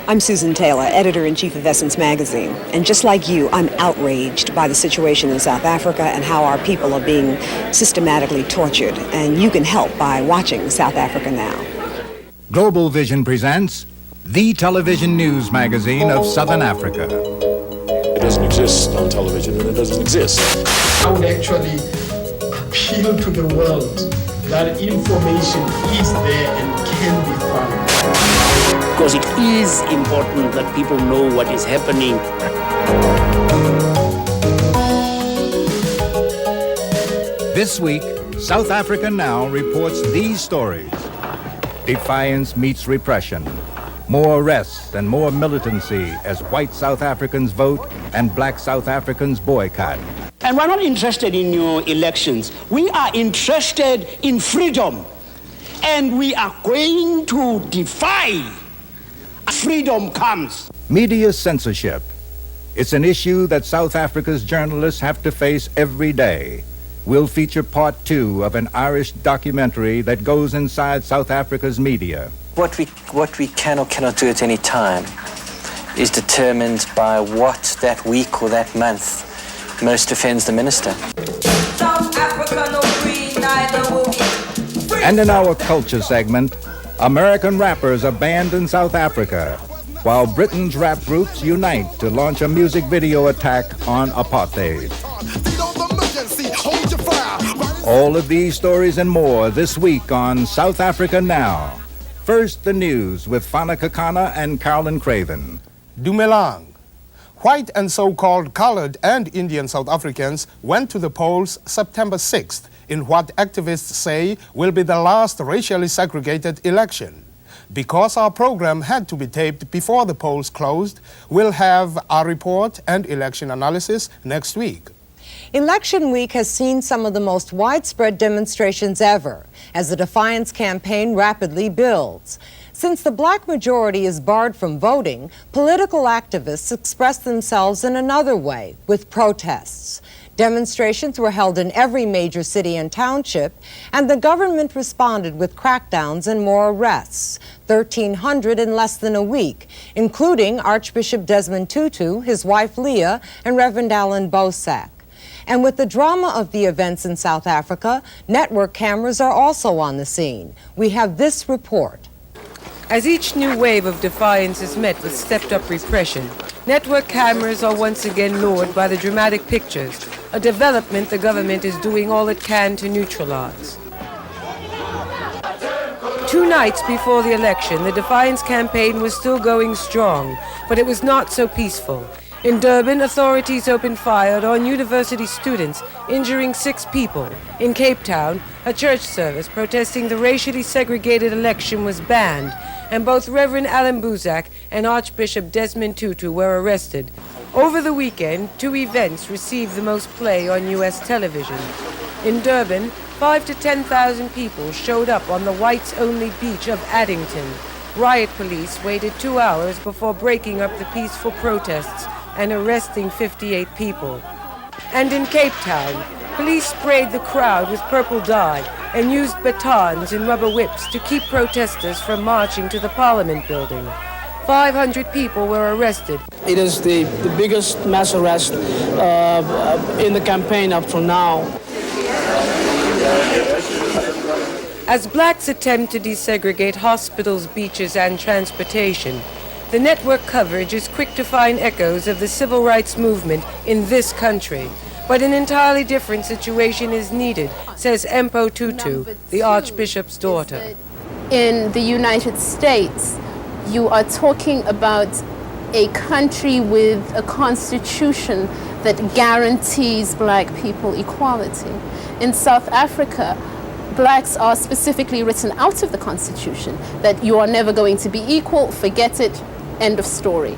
I'm Susan Taylor, editor-in-chief of Essence magazine, and just like you, I'm outraged by the situation in South Africa and how our people are being systematically tortured, and you can help by watching South Africa Now. Global Vision presents the television news magazine of Southern Africa. It doesn't exist on television, and it doesn't exist. I would actually appeal to the world that information is there and can be found. Because it is important that people know what is happening. This week, South Africa Now reports these stories. Defiance meets repression. More arrests and more militancy as white South Africans vote and black South Africans boycott. And we're not interested in your elections. We are interested in freedom. And we are going to defy freedom comes. Media censorship. It's an issue that South Africa's journalists have to face every day. We'll feature part 2 of an Irish documentary that goes inside South Africa's media. What we can or cannot do at any time is determined by what that week or that month most offends the minister. South Africa no free, neither will we. And in our culture segment, American rappers are banned in South Africa, while Britain's rap groups unite to launch a music video attack on apartheid. All of these stories and more this week on South Africa Now. First, the news with Fana, Kekana and Carolyn Craven. Dumelang. White and so-called colored and Indian South Africans went to the polls September 6th in what activists say will be the last racially segregated election. Because our program had to be taped before the polls closed, we'll have our report and election analysis next week. Election week has seen some of the most widespread demonstrations ever as the Defiance Campaign rapidly builds. Since the black majority is barred from voting, political activists express themselves in another way, with protests. Demonstrations were held in every major city and township, and the government responded with crackdowns and more arrests, 1,300 in less than a week, including Archbishop Desmond Tutu, his wife Leah, and Reverend Allan Boesak. And with the drama of the events in South Africa, network cameras are also on the scene. We have this report. As each new wave of defiance is met with stepped-up repression, network cameras are once again lured by the dramatic pictures, a development the government is doing all it can to neutralize. 2 nights before the election, the Defiance Campaign was still going strong, but it was not so peaceful. In Durban, authorities opened fire on university students, injuring 6 people. In Cape Town, a church service protesting the racially segregated election was banned, and both Reverend Allan Boesak and Archbishop Desmond Tutu were arrested. Over the weekend, 2 events received the most play on U.S. television. In Durban, 5,000 to 10,000 people showed up on the whites-only beach of Addington. Riot police waited 2 hours before breaking up the peaceful protests and arresting 58 people. And in Cape Town, police sprayed the crowd with purple dye and used batons and rubber whips to keep protesters from marching to the Parliament building. 500 people were arrested. It is the biggest mass arrest in the campaign up to now. As blacks attempt to desegregate hospitals, beaches, and transportation, the network coverage is quick to find echoes of the civil rights movement in this country. But an entirely different situation is needed, says Mpho Tutu, the Archbishop's daughter. In the United States, you are talking about a country with a constitution that guarantees black people equality. In South Africa, blacks are specifically written out of the constitution, that you are never going to be equal, forget it, end of story.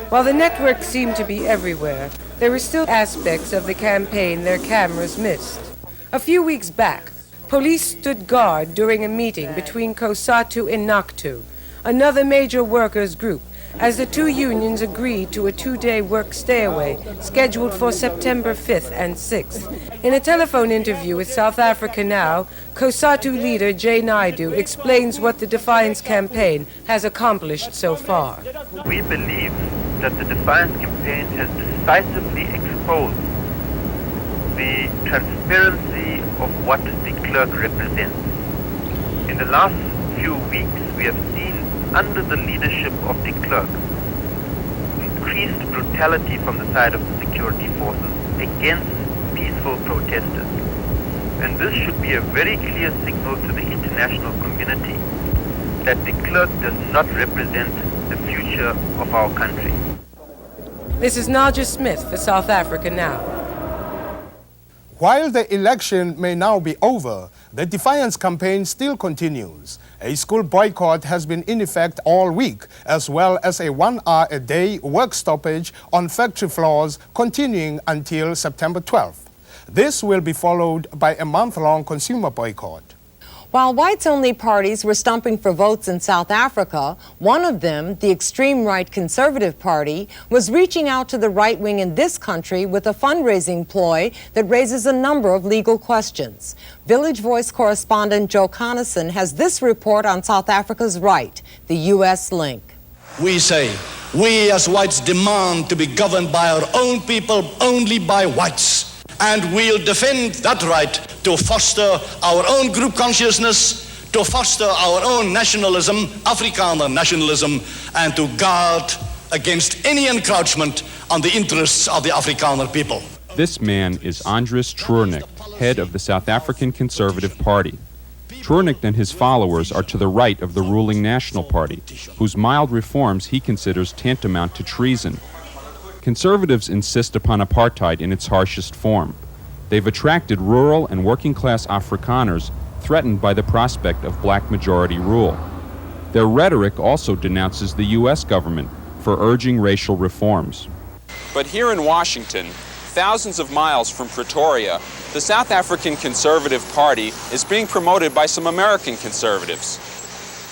While the network seemed to be everywhere, there were still aspects of the campaign their cameras missed. A few weeks back, police stood guard during a meeting between COSATU and NACTU, another major workers' group, as the two unions agreed to a two-day work stay-away scheduled for September 5th and 6th. In a telephone interview with South Africa Now, COSATU leader Jay Naidoo explains what the Defiance Campaign has accomplished so far. We believe that the Defiance Campaign has decisively exposed the transparency of what the Klerk represents. In the last few weeks, we have seen, under the leadership of the Klerk, increased brutality from the side of the security forces against peaceful protesters. And this should be a very clear signal to the international community that the Klerk does not represent the future of our country. This is Nadja Smith for South Africa Now. While the election may now be over, the Defiance Campaign still continues. A school boycott has been in effect all week, as well as a 1 hour a day work stoppage on factory floors continuing until September 12th. This will be followed by a month-long consumer boycott. While whites-only parties were stumping for votes in South Africa, one of them, the extreme right Conservative Party, was reaching out to the right wing in this country with a fundraising ploy that raises a number of legal questions. Village Voice correspondent Joe Conason has this report on South Africa's right, the U.S. link. We say, we as whites demand to be governed by our own people, only by whites. And we'll defend that right to foster our own group consciousness, to foster our own nationalism, Afrikaner nationalism, and to guard against any encroachment on the interests of the Afrikaner people. This man is Andries Treurnicht, head of the South African Conservative Party. Treurnicht and his followers are to the right of the ruling National Party, whose mild reforms he considers tantamount to treason. Conservatives insist upon apartheid in its harshest form. They've attracted rural and working-class Afrikaners threatened by the prospect of black majority rule. Their rhetoric also denounces the U.S. government for urging racial reforms. But here in Washington, thousands of miles from Pretoria, the South African Conservative Party is being promoted by some American conservatives.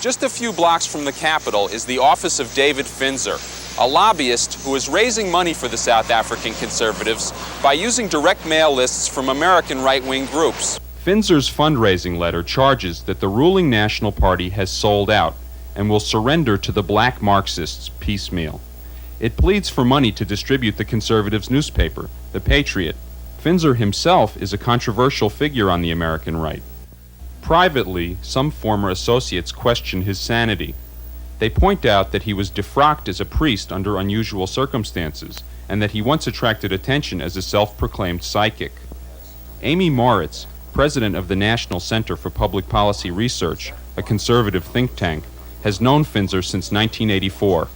Just a few blocks from the Capitol is the office of David Finzer, a lobbyist who is raising money for the South African Conservatives by using direct mail lists from American right-wing groups. Finzer's fundraising letter charges that the ruling National Party has sold out and will surrender to the black Marxists piecemeal. It pleads for money to distribute the Conservatives' newspaper, The Patriot. Finzer himself is a controversial figure on the American right. Privately, some former associates question his sanity. They point out that he was defrocked as a priest under unusual circumstances, and that he once attracted attention as a self-proclaimed psychic. Amy Moritz, president of the National Center for Public Policy Research, a conservative think tank, has known Finzer since 1984.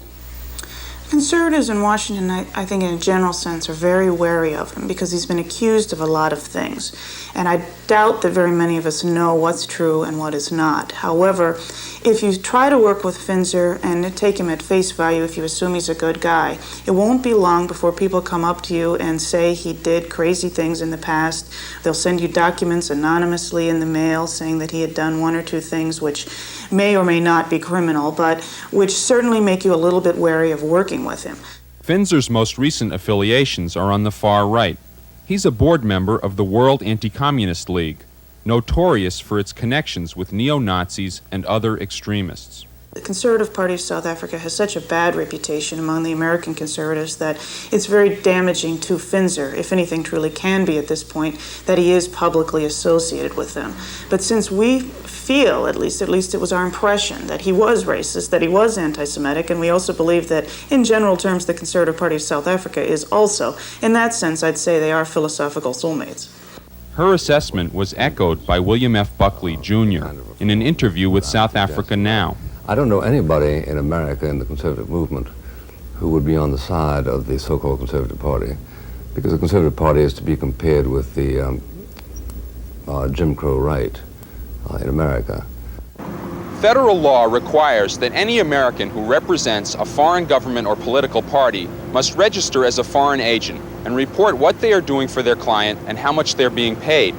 Conservatives in Washington, I think in a general sense, are very wary of him because he's been accused of a lot of things. And I doubt that very many of us know what's true and what is not. However, if you try to work with Finzer and take him at face value, if you assume he's a good guy, it won't be long before people come up to you and say he did crazy things in the past. They'll send you documents anonymously in the mail saying that he had done one or two things which may or may not be criminal, but which certainly make you a little bit wary of working with him. Finzer's most recent affiliations are on the far right. He's a board member of the World Anti-Communist League, notorious for its connections with neo-Nazis and other extremists. The Conservative Party of South Africa has such a bad reputation among the American conservatives that it's very damaging to Finzer, if anything truly can be at this point, that he is publicly associated with them. But since we feel, at least it was our impression, that he was racist, that he was anti-Semitic, and we also believe that, in general terms, the Conservative Party of South Africa is also, in that sense, I'd say they are philosophical soulmates. Her assessment was echoed by William F. Buckley Jr. in an interview with South Africa Now. I don't know anybody in America in the conservative movement who would be on the side of the so-called Conservative Party, because the Conservative Party is to be compared with the Jim Crow right in America. Federal law requires that any American who represents a foreign government or political party must register as a foreign agent and report what they are doing for their client and how much they're being paid.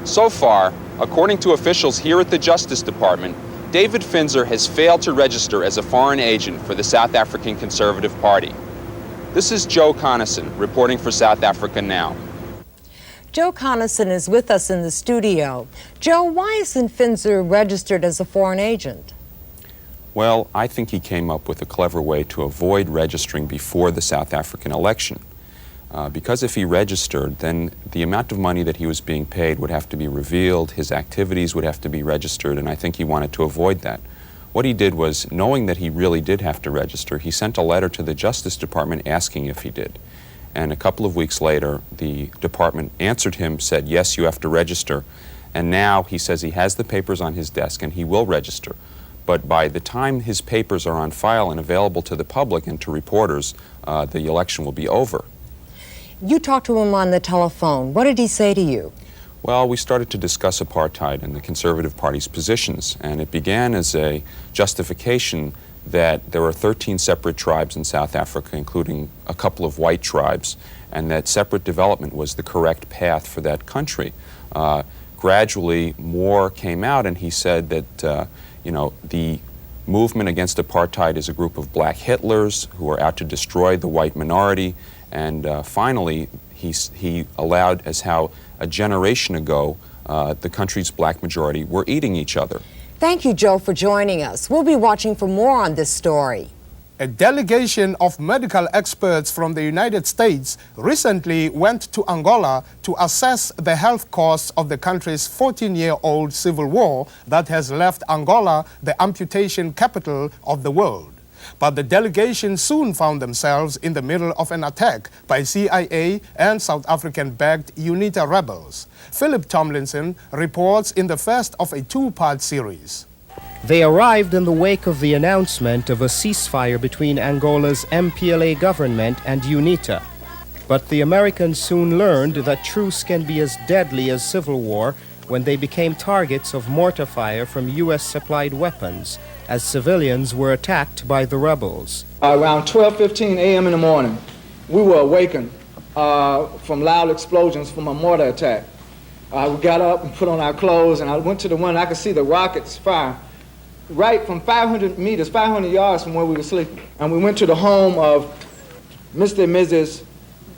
So far, according to officials here at the Justice Department, David Finzer has failed to register as a foreign agent for the South African Conservative Party. This is Joe Conason reporting for South Africa Now. Joe Conason is with us in the studio. Joe, why isn't Finzer registered as a foreign agent? Well, I think he came up with a clever way to avoid registering before the South African election. Because if he registered, then the amount of money that he was being paid would have to be revealed, his activities would have to be registered, and I think he wanted to avoid that. What he did was, knowing that he really did have to register, he sent a letter to the Justice Department asking if he did. And a couple of weeks later, the department answered him, said, yes, you have to register. And now he says he has the papers on his desk and he will register. But by the time his papers are on file and available to the public and to reporters, the election will be over. You talked to him on the telephone. What did he say to you? Well, we started to discuss apartheid and the Conservative Party's positions, and it began as a justification that there are 13 separate tribes in South Africa, including a couple of white tribes, and that separate development was the correct path for that country. Gradually, more came out, and he said that, you know, the movement against apartheid is a group of black Hitlers who are out to destroy the white minority, and finally, he allowed as how a generation ago, the country's black majority were eating each other. Thank you, Joe, for joining us. We'll be watching for more on this story. A delegation of medical experts from the United States recently went to Angola to assess the health costs of the country's 14-year-old civil war that has left Angola the amputation capital of the world. But the delegation soon found themselves in the middle of an attack by CIA and South African-backed UNITA rebels. Phillip Tomlinson reports in the first of a two-part series. They arrived in the wake of the announcement of a ceasefire between Angola's MPLA government and UNITA. But the Americans soon learned that truce can be as deadly as civil war when they became targets of mortar fire from U.S.-supplied weapons, as civilians were attacked by the rebels. Around 12:15 a.m. in the morning, we were awakened from loud explosions from a mortar attack. We got up and put on our clothes, and I went to the window. I could see the rockets fire right from 500 meters, 500 yards from where we were sleeping. And we went to the home of Mr. and Mrs.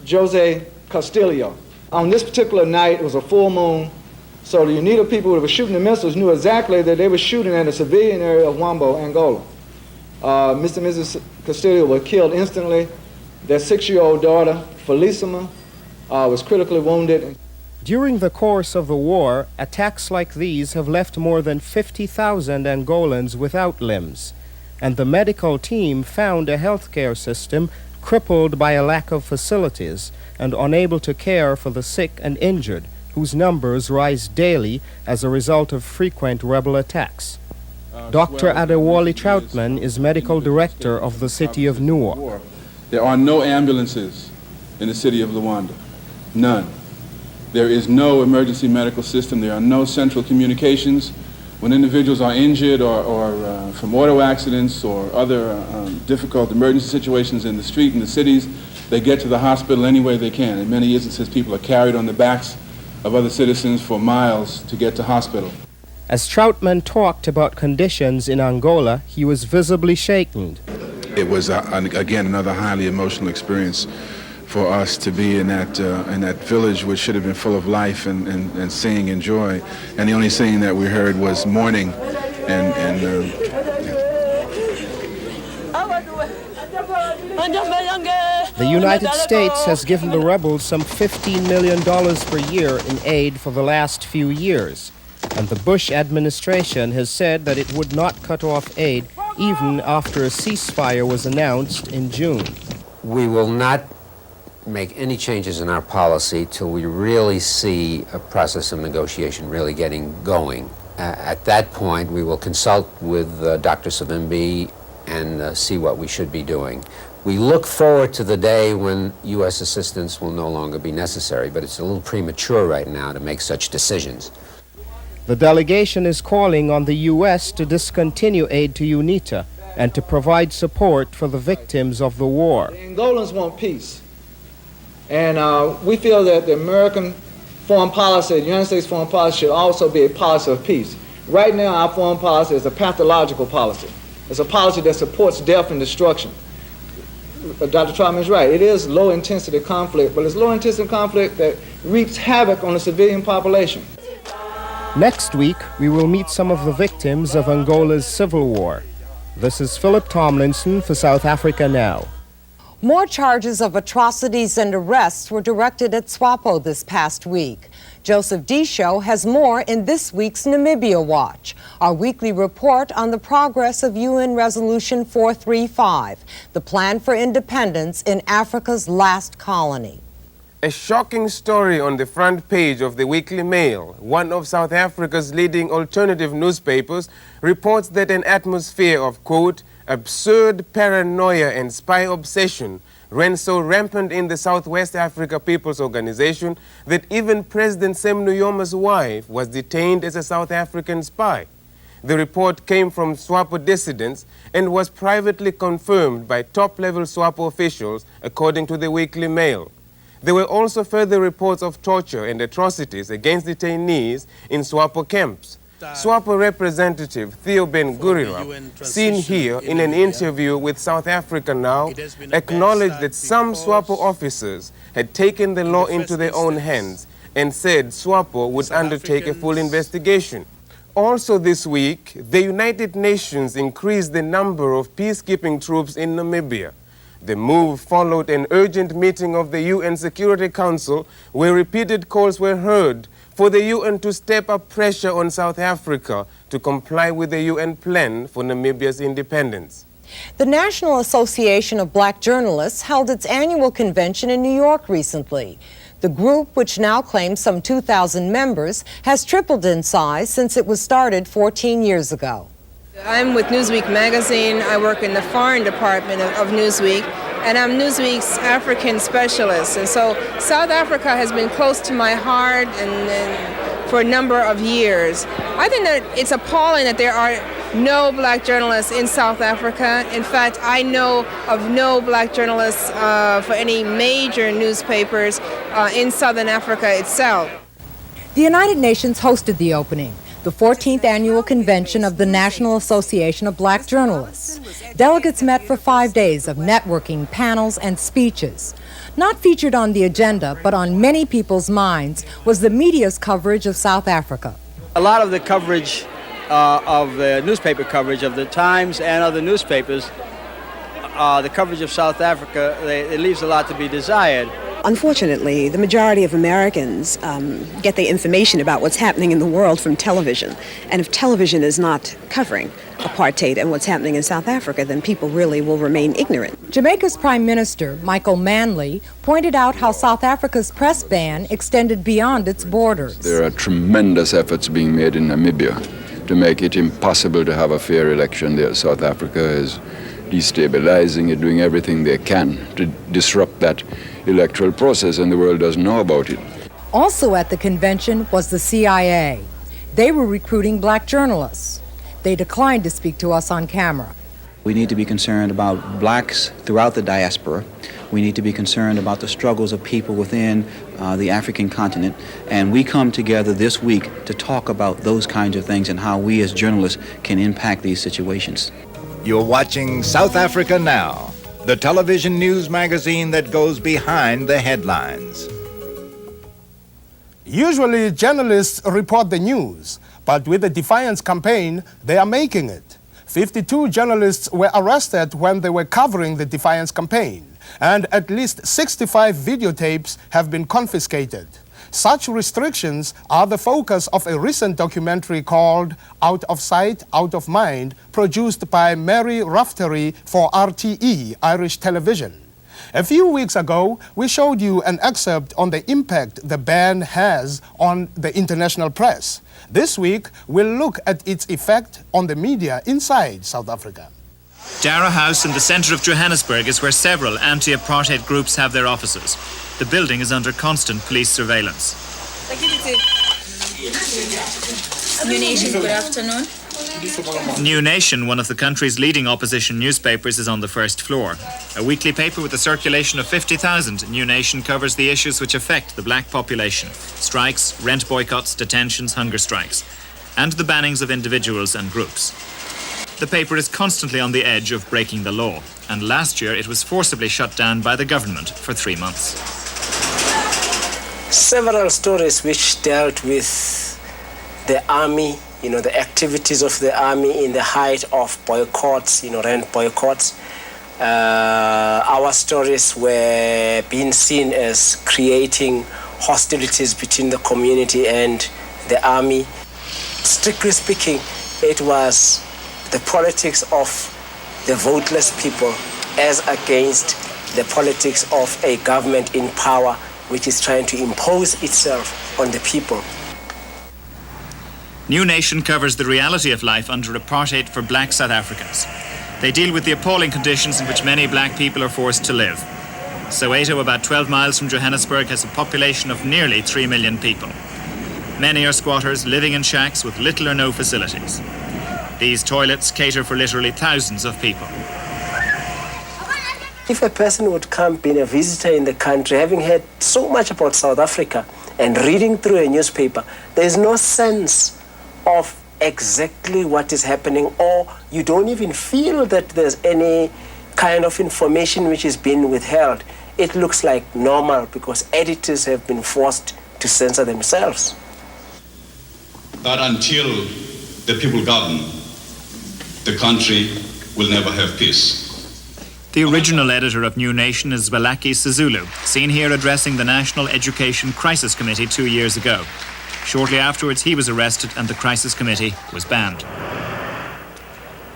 Jose Castillo. On this particular night, it was a full moon, so the UNITA people who were shooting the missiles knew exactly that they were shooting at a civilian area of Wambo, Angola. Mr. and Mrs. Castillo were killed instantly. Their 6-year-old daughter, Felicima, was critically wounded. During the course of the war, attacks like these have left more than 50,000 Angolans without limbs, and the medical team found a healthcare system crippled by a lack of facilities and unable to care for the sick and injured, whose numbers rise daily as a result of frequent rebel attacks. Dr. Adewale Troutman is medical director of the city of Nuur. There are no ambulances in the city of Luanda, none. There is no emergency medical system. There are no central communications. When individuals are injured or from auto accidents or other difficult emergency situations in the street in the cities, they get to the hospital any way they can. In many instances, people are carried on the backs of other citizens for miles to get to hospital. As Troutman talked about conditions in Angola, he was visibly shaken. It was, again, another highly emotional experience for us to be in that village, which should have been full of life and singing and joy. And the only singing that we heard was mourning The United States has given the rebels some $15 million per year in aid for the last few years, and the Bush administration has said that it would not cut off aid even after a ceasefire was announced in June. We will not make any changes in our policy till we really see a process of negotiation really getting going. At that point, we will consult with Dr. Savimbi and see what we should be doing. We look forward to the day when U.S. assistance will no longer be necessary, but it's a little premature right now to make such decisions. The delegation is calling on the U.S. to discontinue aid to UNITA and to provide support for the victims of the war. The Angolans want peace. And we feel that the American foreign policy, the United States foreign policy, should also be a policy of peace. Right now, our foreign policy is a pathological policy. It's a policy that supports death and destruction. Dr. Troutman is right. It is low-intensity conflict, but it's low-intensity conflict that wreaks havoc on the civilian population. Next week, we will meet some of the victims of Angola's civil war. This is Phillip Tomlinson for South Africa Now. More charges of atrocities and arrests were directed at SWAPO this past week. Joseph Disho has more in this week's Namibia Watch, our weekly report on the progress of UN Resolution 435, the plan for independence in Africa's last colony. A shocking story on the front page of the Weekly Mail, one of South Africa's leading alternative newspapers, reports that an atmosphere of, quote, absurd paranoia and spy obsession ran so rampant in the Southwest Africa People's Organization that even President Sam Nuyoma's wife was detained as a South African spy. The report came from SWAPO dissidents and was privately confirmed by top-level SWAPO officials, according to the Weekly Mail. There were also further reports of torture and atrocities against detainees in SWAPO camps. SWAPO representative Theo Ben-Gurion, seen here in an interview with South Africa Now, acknowledged that some SWAPO officers had taken the law into their own hands and said SWAPO would undertake a full investigation. Also this week, the United Nations increased the number of peacekeeping troops in Namibia. The move followed an urgent meeting of the UN Security Council where repeated calls were heard for the UN to step up pressure on South Africa to comply with the UN plan for Namibia's independence. The National Association of Black Journalists held its annual convention in New York recently. The group, which now claims some 2,000 members, has tripled in size since it was started 14 years ago. I'm with Newsweek magazine. I work in the foreign department of Newsweek, and I'm Newsweek's African specialist. And so South Africa has been close to my heart and for a number of years. I think that it's appalling that there are no black journalists in South Africa. In fact, I know of no black journalists for any major newspapers in Southern Africa itself. The United Nations hosted the opening, the 14th annual convention of the National Association of Black Journalists. Delegates met for 5 days of networking, panels, and speeches. Not featured on the agenda, but on many people's minds, was the media's coverage of South Africa. A lot of the coverage of the newspaper coverage of the Times and other newspapers, the coverage of South Africa, it leaves a lot to be desired. Unfortunately, the majority of Americans get their information about what's happening in the world from television. And if television is not covering apartheid and what's happening in South Africa, then people really will remain ignorant. Jamaica's Prime Minister, Michael Manley, pointed out how South Africa's press ban extended beyond its borders. There are tremendous efforts being made in Namibia to make it impossible to have a fair election there. South Africa is destabilizing it, doing everything they can to disrupt that electoral process, and the world doesn't know about it. Also at the convention was the CIA. They were recruiting black journalists. They declined to speak to us on camera. We need to be concerned about blacks throughout the diaspora. We need to be concerned about the struggles of people within the African continent. And we come together this week to talk about those kinds of things and how we as journalists can impact these situations. You're watching South Africa Now, the television news magazine that goes behind the headlines. Usually, journalists report the news, but with the Defiance Campaign, they are making it. 52 journalists were arrested when they were covering the Defiance Campaign, and at least 65 videotapes have been confiscated. Such restrictions are the focus of a recent documentary called Out of Sight, Out of Mind, produced by Mary Raftery for RTE, Irish Television. A few weeks ago, we showed you an excerpt on the impact the ban has on the international press. This week, we'll look at its effect on the media inside South Africa. Dara House in the centre of Johannesburg is where several anti-apartheid groups have their offices. The building is under constant police surveillance. New Nation, good afternoon. New Nation, one of the country's leading opposition newspapers, is on the first floor. A weekly paper with a circulation of 50,000, New Nation covers the issues which affect the black population. Strikes, rent boycotts, detentions, hunger strikes. and the bannings of individuals and groups. The paper is constantly on the edge of breaking the law, and last year it was forcibly shut down by the government for 3 months. Several stories which dealt with the army, the activities of the army in the height of boycotts, rent boycotts. Our stories were being seen as creating hostilities between the community and the army. Strictly speaking, it was the politics of the voteless people as against the politics of a government in power which is trying to impose itself on the people. New Nation covers the reality of life under apartheid for black South Africans. They deal with the appalling conditions in which many black people are forced to live. Soweto, about 12 miles from Johannesburg, has a population of nearly 3 million people. Many are squatters living in shacks with little or no facilities. These toilets cater for literally thousands of people. If a person would come being a visitor in the country, having heard so much about South Africa and reading through a newspaper, there's no sense of exactly what is happening, or you don't even feel that there's any kind of information which is being withheld. It looks like normal because editors have been forced to censor themselves. That until the people govern, the country will never have peace. The original editor of New Nation is Zwelakhe Sisulu, seen here addressing the National Education Crisis Committee 2 years ago. Shortly afterwards, he was arrested and the Crisis Committee was banned.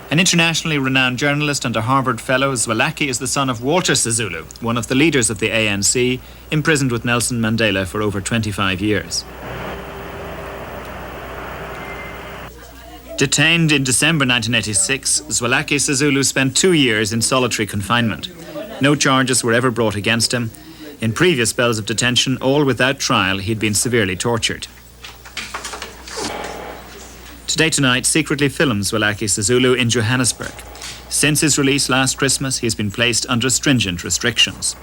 An internationally renowned journalist and a Harvard Fellow, Zwelakhe is the son of Walter Sisulu, one of the leaders of the ANC, imprisoned with Nelson Mandela for over 25 years. Detained in December 1986, Zwelakhe Sisulu spent 2 years in solitary confinement. No charges were ever brought against him. In previous spells of detention, all without trial, he'd been severely tortured. Today Tonight secretly films Zwelakhe Sisulu in Johannesburg. Since his release last Christmas, he has been placed under stringent restrictions.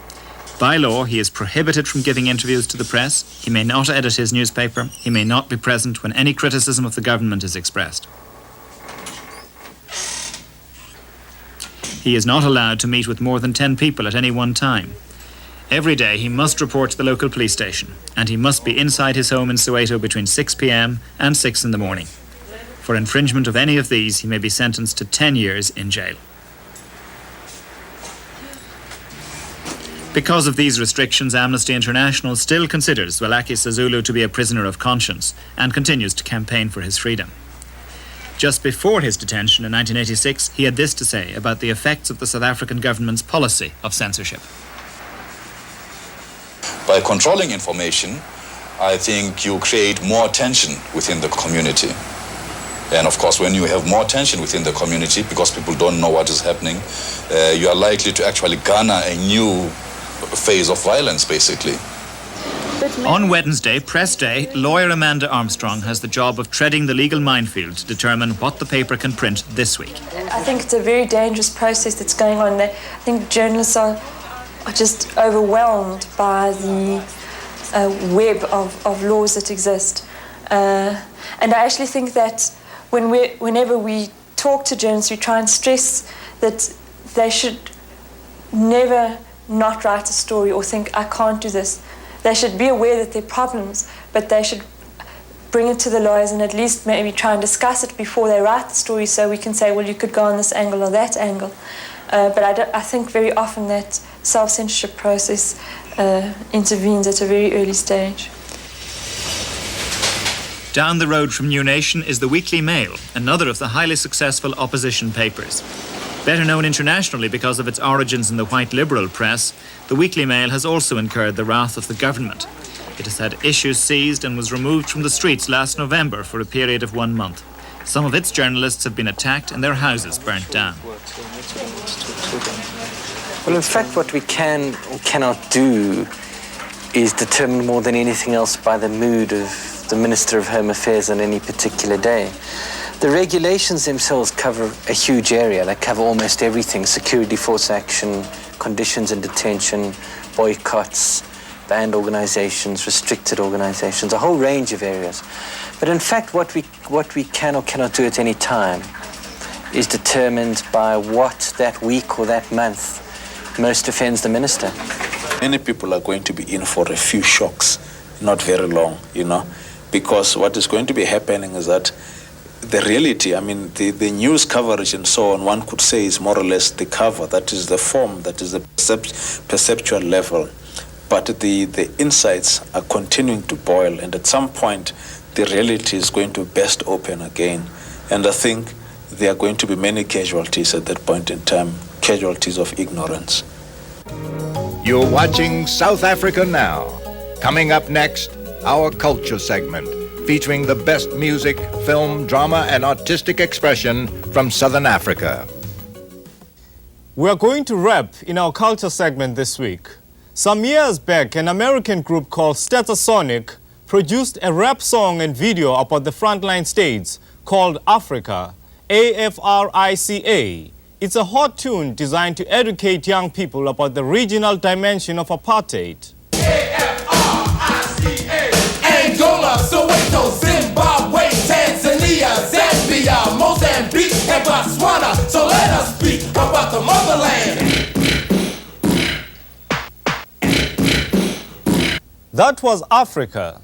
By law, he is prohibited from giving interviews to the press. He may not edit his newspaper. He may not be present when any criticism of the government is expressed. He is not allowed to meet with more than 10 people at any one time. Every day he must report to the local police station, and he must be inside his home in Soweto between 6 p.m. and 6 in the morning. For infringement of any of these, he may be sentenced to 10 years in jail. Because of these restrictions, Amnesty International still considers Zwelakhe Sisulu to be a prisoner of conscience and continues to campaign for his freedom. Just before his detention in 1986, he had this to say about the effects of the South African government's policy of censorship. By controlling information, I think you create more tension within the community. And of course, when you have more tension within the community, because people don't know what is happening, you are likely to actually garner a new phase of violence, basically. On Wednesday, press day, lawyer Amanda Armstrong has the job of treading the legal minefield to determine what the paper can print this week. I think it's a very dangerous process that's going on there. I think journalists are just overwhelmed by the web of laws that exist. And I actually think that whenever we talk to journalists, we try and stress that they should never not write a story or think, I can't do this. They should be aware that there are problems, but they should bring it to the lawyers and at least maybe try and discuss it before they write the story, so we can say, well, you could go on this angle or that angle. But I think very often that self-censorship process intervenes at a very early stage. Down the road from New Nation is the Weekly Mail, another of the highly successful opposition papers. Better known internationally because of its origins in the white liberal press, the Weekly Mail has also incurred the wrath of the government. It has had issues seized and was removed from the streets last November for a period of 1 month. Some of its journalists have been attacked and their houses burnt down. Well, in fact, what we can or cannot do is determined more than anything else by the mood of the Minister of Home Affairs on any particular day. The regulations themselves cover a huge area. They cover almost everything: security force action, conditions in detention, boycotts, banned organizations, restricted organizations, a whole range of areas. But in fact, what we can or cannot do at any time is determined by what that week or that month most offends the minister. Many people are going to be in for a few shocks, not very long, because what is going to be happening is that the reality, the news coverage and so on, one could say is more or less the cover, that is the form, that is the perceptual level. But the insights are continuing to boil, and at some point, the reality is going to burst open again. And I think there are going to be many casualties at that point in time, casualties of ignorance. You're watching South Africa Now. Coming up next, our culture segment, featuring the best music, film, drama, and artistic expression from Southern Africa. We are going to rap in our culture segment this week. Some years back, an American group called Stetsasonic produced a rap song and video about the frontline states called Africa, Africa. It's a hot tune designed to educate young people about the regional dimension of apartheid. Angola, Soweto, Zimbabwe, Tanzania, Zambia, Mozambique, and Botswana. So let us speak about the motherland. That was Africa.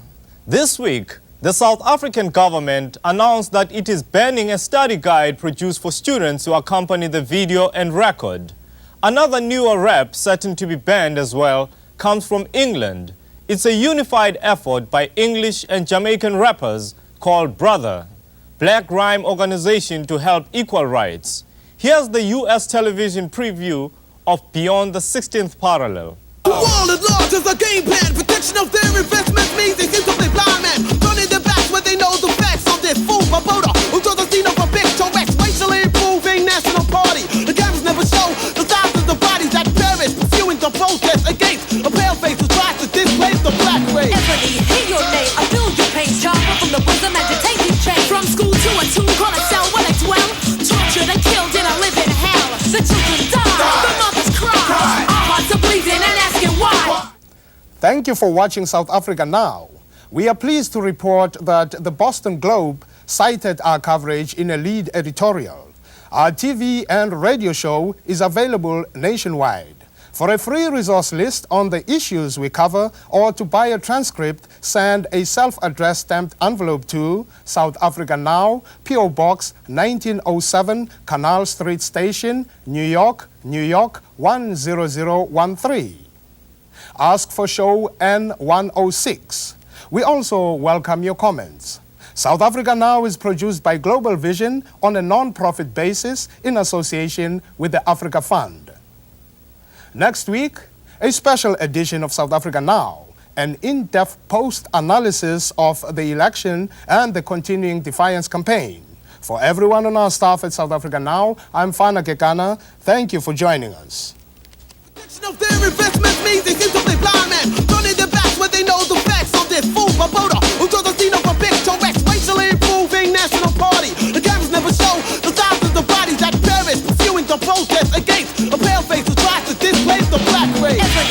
This week, the South African government announced that it is banning a study guide produced for students to accompany the video and record. Another newer rap, certain to be banned as well, comes from England. It's a unified effort by English and Jamaican rappers called Brother, black rhyme organization to help equal rights. Here's the US television preview of Beyond the 16th Parallel. The world at large is a game plan. Protection of their investments means they seem to play blind man. Turning their backs when they know the facts of this fool Paboda, who draws the scene of a picturesque, racially improving national party. The cameras never show the thousands of bodies that perish pursuing the protest against a pale face who tries to displace the black race. Ebony, hear your name, I feel your pain. Sharper from the bosom, agitating chain. From school to a tomb, gonna tell where they dwell. Tortured and killed in a living hell. The children die, the mothers cry. Our hearts are bleeding and asking why. Thank you for watching South Africa Now. We are pleased to report that the Boston Globe cited our coverage in a lead editorial. Our TV and radio show is available nationwide. For a free resource list on the issues we cover or to buy a transcript, send a self-addressed stamped envelope to South Africa Now, P.O. Box 1907, Canal Street Station, New York, New York 10013. Ask for show N106. We also welcome your comments. South Africa Now is produced by Global Vision on a non-profit basis in association with the Africa Fund. Next week, a special edition of South Africa Now, an in-depth post-analysis of the election and the continuing Defiance Campaign. For everyone on our staff at South Africa Now, I'm Fana Kekana. Thank you for joining us. Of their investments means they seem to play blind man.